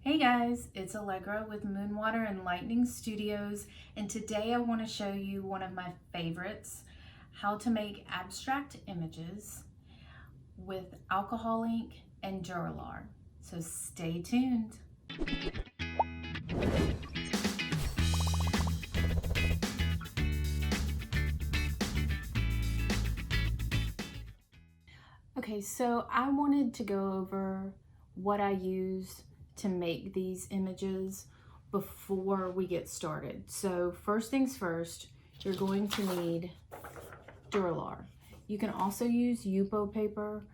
Hey guys, it's Allegra with Moonwater and Lightning Studios, and today I want to show you one of my favorites, how to make abstract images with alcohol ink and Duralar. So stay tuned. Okay, so I wanted to go over what I use to make these images before we get started. So first things first, you're going to need Duralar. You can also use Yupo paper,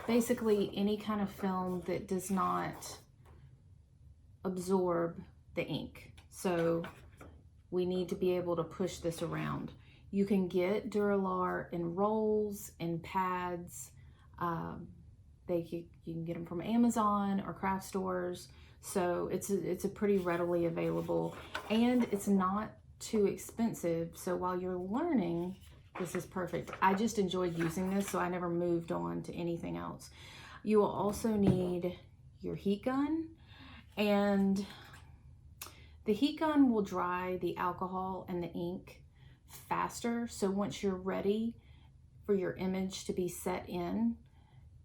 basically any kind of film that does not absorb the ink. So we need to be able to push this around. You can get Duralar in rolls, in pads. You can get them from Amazon or craft stores. So it's a pretty readily available, and it's not too expensive. So while you're learning, this is perfect. I just enjoyed using this, so I never moved on to anything else. You will also need your heat gun, and the heat gun will dry the alcohol and the ink faster. So once you're ready for your image to be set in,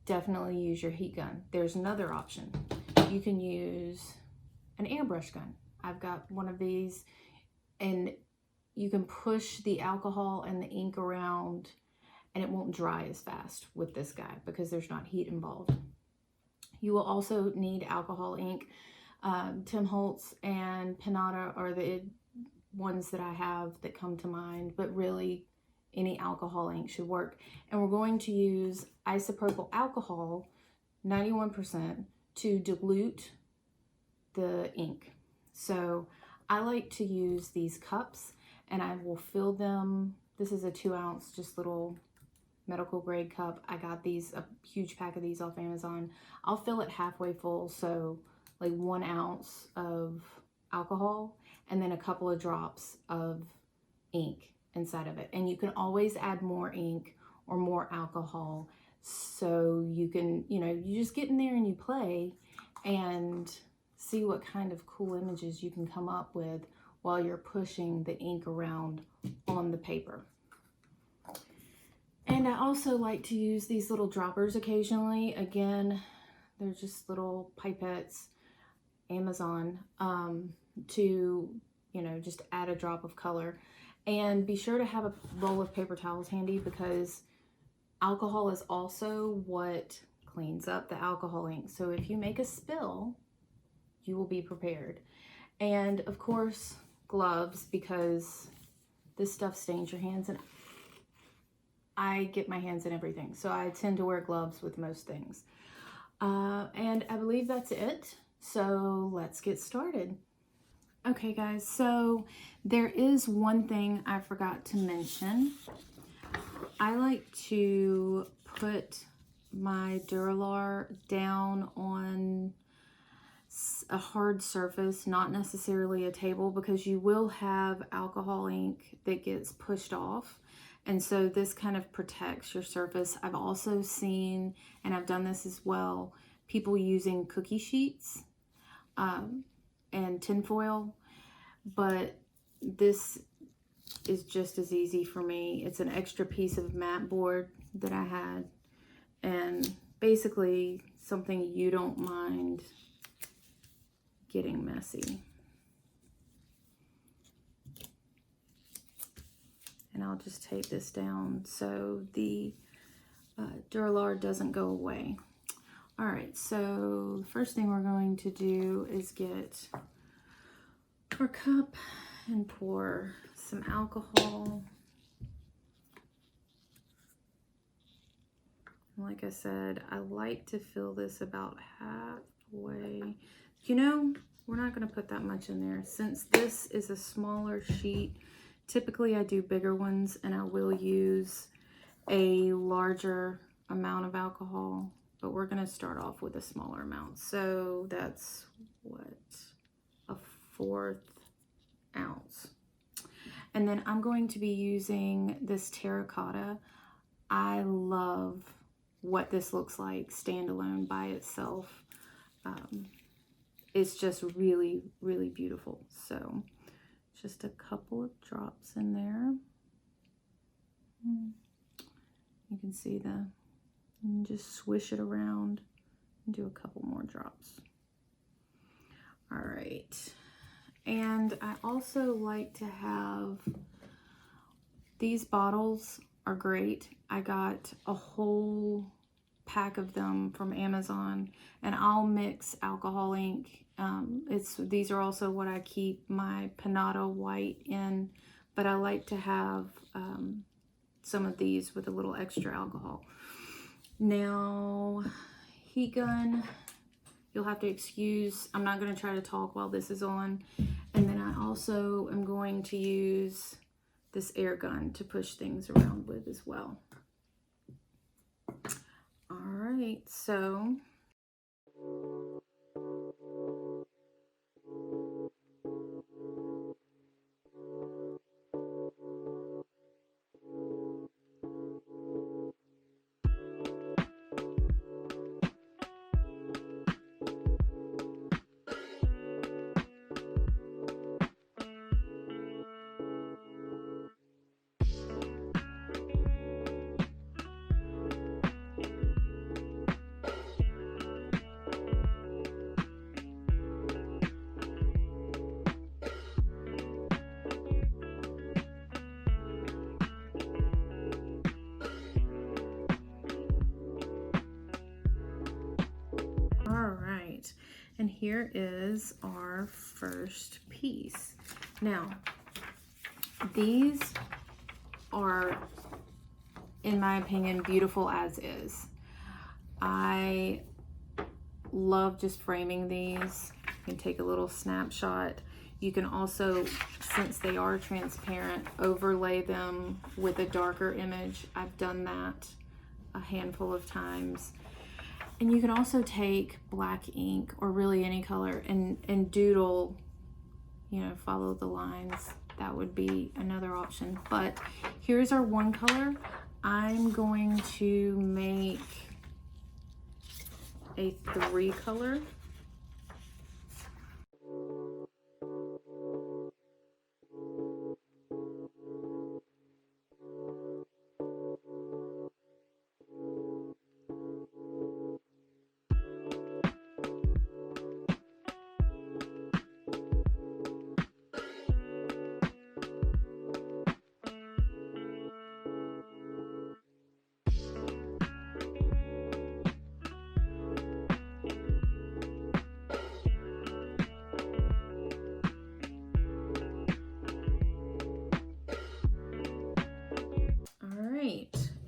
definitely use your heat gun. There's another option. You can use an airbrush gun. I've got one of these, and you can push the alcohol and the ink around and it won't dry as fast with this guy because there's not heat involved. You will also need alcohol ink. Tim Holtz and Pinata are the ones that I have that come to mind, but really any alcohol ink should work. And we're going to use isopropyl alcohol, 91%, to dilute the ink. So I like to use these cups, and I will fill them. This is a 2-ounce, just little medical grade cup. I got these, a huge pack of these off Amazon. I'll fill it halfway full, so like 1 ounce of alcohol and then a couple of drops of ink inside of it. And you can always add more ink or more alcohol, so you can, you just get in there and you play and see what kind of cool images you can come up with while you're pushing the ink around on the paper. And I also like to use these little droppers occasionally. Again, they're just little pipettes, Amazon, to, just add a drop of color. And be sure to have a roll of paper towels handy, because alcohol is also what cleans up the alcohol ink. So if you make a spill, you will be prepared. And of course, gloves, because this stuff stains your hands, and I get my hands in everything. So I tend to wear gloves with most things. And I believe that's it. So let's get started. Okay guys, so there is one thing I forgot to mention. I like to put my Duralar down on a hard surface, not necessarily a table, because you will have alcohol ink that gets pushed off. And so this kind of protects your surface. I've also seen, and I've done this as well, people using cookie sheets and tinfoil, but this is just as easy for me. It's an extra piece of mat board that I had, and basically something you don't mind getting messy. And I'll just tape this down so the Duralar doesn't go away. All right, so the first thing we're going to do is get our cup and pour some alcohol. Like I said, I like to fill this about halfway. We're not going to put that much in there. Since this is a smaller sheet, typically I do bigger ones, and I will use a larger amount of alcohol, but we're going to start off with a smaller amount. So that's a 1/4 ounce. And then I'm going to be using this terracotta. I love what this looks like standalone by itself. it's just really, really beautiful. So just a couple of drops in there. You can see and just swish it around and do a couple more drops. All right. And I also like to have, these bottles are great. I got a whole pack of them from Amazon, and I'll mix alcohol ink. These are also what I keep my Panada white in, but I like to have some of these with a little extra alcohol. Now, heat gun, you'll have to excuse, I'm not going to try to talk while this is on. And then I also am going to use this air gun to push things around with as well. All right, so all right, and here is our first piece. Now, these are, in my opinion, beautiful as is. I love just framing these. You can take a little snapshot. You can also, since they are transparent, overlay them with a darker image. I've done that a handful of times. And you can also take black ink, or really any color, and doodle, you know, follow the lines. That would be another option. But here's our one color. I'm going to make a 3 color.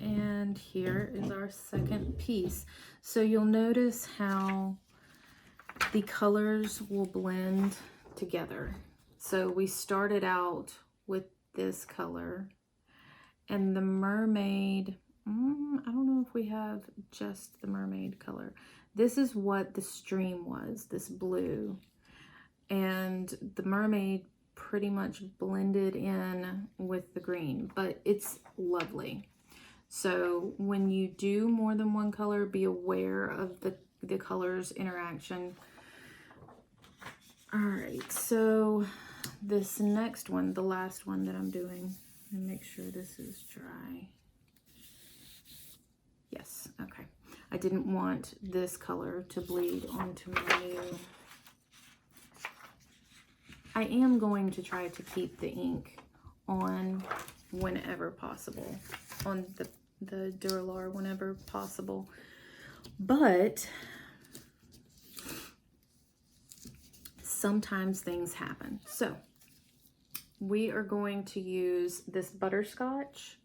And here is our second piece. So you'll notice how the colors will blend together. So we started out with this color, and the mermaid, I don't know if we have just the mermaid color. This is what the stream was, this blue. And the mermaid pretty much blended in with the green, but it's lovely. So when you do more than one color, be aware of the colors interaction. All right, so this next one, the last one that I'm doing, and make sure this is dry. Yes, okay. I didn't want this color to bleed onto my new. I am going to try to keep the ink on whenever possible, on the Duralar whenever possible, but sometimes things happen. So we are going to use this butterscotch,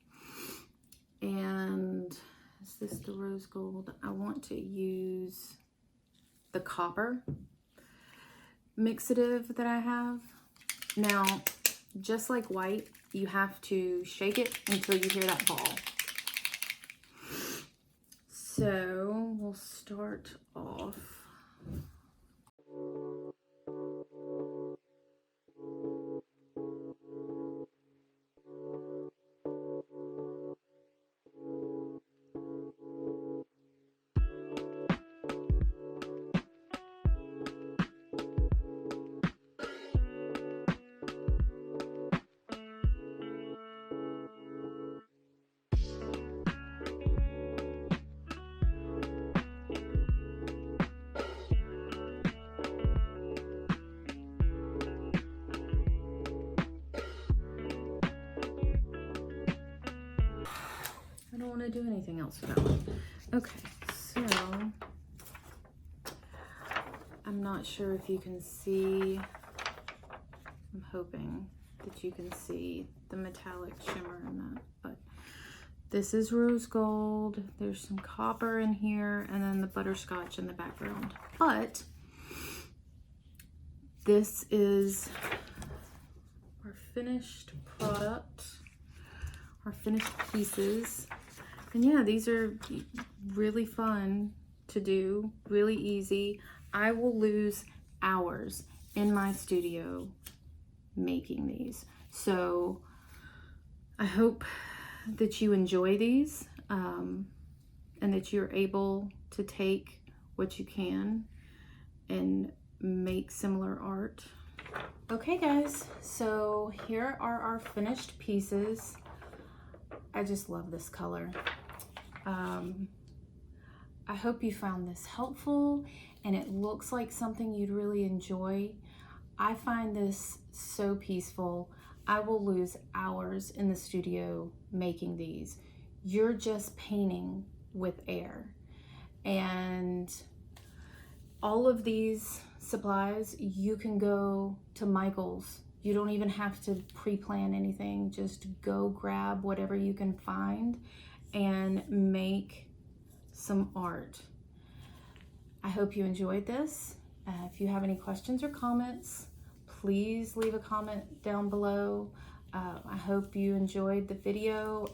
and is this the rose gold? I want to use the copper mixative that I have. Now, just like white, you have to shake it until you hear that ball. So we'll start off. do anything else with that one. Okay, so I'm not sure if you can see, I'm hoping that you can see the metallic shimmer in that, but this is rose gold. There's some copper in here, and then the butterscotch in the background. But this is our finished product, our finished pieces. And yeah, these are really fun to do, really easy. I will lose hours in my studio making these. So I hope that you enjoy these and that you're able to take what you can and make similar art. Okay guys, so here are our finished pieces. I just love this color. I hope you found this helpful and it looks like something you'd really enjoy. I find this so peaceful. I will lose hours in the studio making these. You're just painting with air. And all of these supplies, you can go to Michael's. You don't even have to pre-plan anything. Just go grab whatever you can find and make some art. I hope you enjoyed this. If you have any questions or comments, please leave a comment down below. I hope you enjoyed the video.